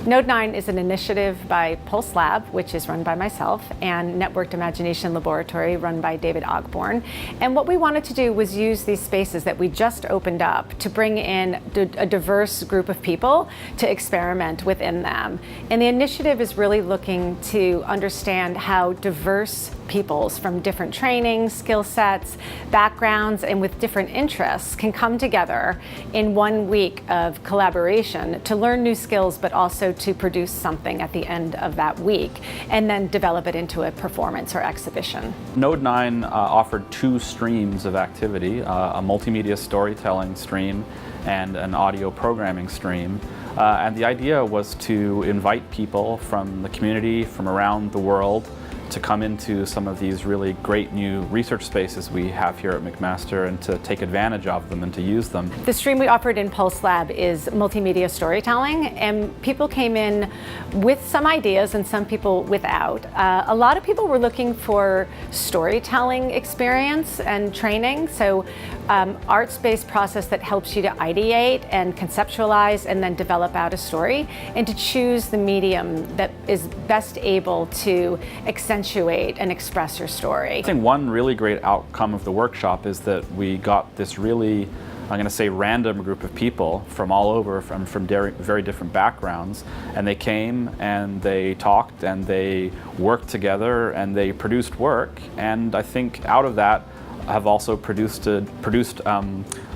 Node 9 is an initiative by Pulse Lab, which is run by myself, and Networked Imagination Laboratory, run by David Ogborn. And what we wanted to do was use these spaces that we just opened up to bring in a diverse group of people to experiment within them. And the initiative is really looking to understand how diverse peoples from different trainings, skill sets, backgrounds, and with different interests can come together in 1 week of collaboration to learn new skills, but also to produce something at the end of that week and then develop it into a performance or exhibition. Node 9 offered 2 streams of activity, a multimedia storytelling stream and an audio programming stream. And the idea was to invite people from the community, from around the world, to come into some of these really great new research spaces we have here at McMaster and to take advantage of them and to use them. The stream we offered in Pulse Lab is multimedia storytelling, and people came in with some ideas and some people without. A lot of people were looking for storytelling experience and training, so arts-based process that helps you to ideate and conceptualize and then develop out a story, and to choose the medium that is best able to accentuate and express your story. I think one really great outcome of the workshop is that we got this really, I'm going to say, random group of people from all over, from very different backgrounds, and they came and they talked and they worked together and they produced work, and I think out of that have also produced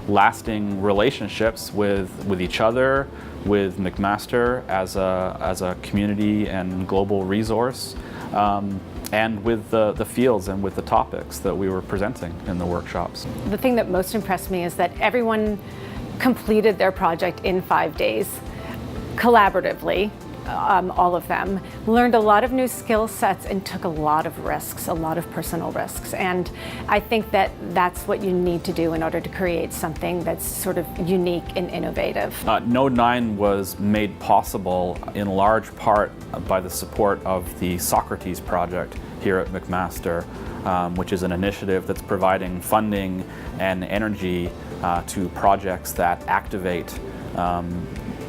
lasting relationships with each other, with McMaster as a community and global resource, and with the fields and with the topics that we were presenting in the workshops. The thing that most impressed me is that everyone completed their project in 5 days, collaboratively. All of them learned a lot of new skill sets and took a lot of risks, a lot of personal risks. And I think that that's what you need to do in order to create something that's sort of unique and innovative. Node 9 was made possible in large part by the support of the Socrates project here at McMaster, which is an initiative that's providing funding and energy to projects that activate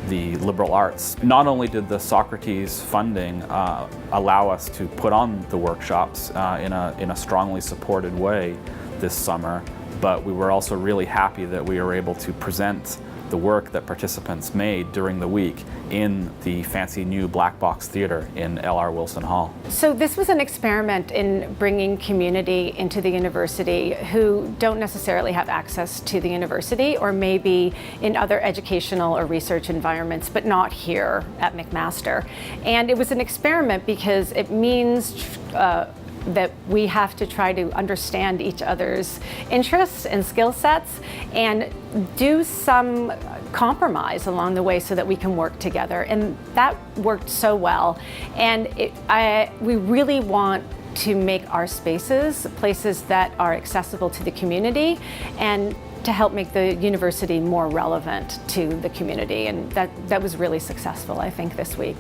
the liberal arts. Not only did the Socrates funding allow us to put on the workshops in a strongly supported way this summer, but we were also really happy that we were able to present the work that participants made during the week in the fancy new Black Box Theater in L.R. Wilson Hall. So this was an experiment in bringing community into the university who don't necessarily have access to the university, or maybe in other educational or research environments, but not here at McMaster. And it was an experiment because it means that we have to try to understand each other's interests and skill sets and do some compromise along the way so that we can work together. And that worked so well. And we really want to make our spaces places that are accessible to the community and to help make the university more relevant to the community. And that was really successful, I think, this week.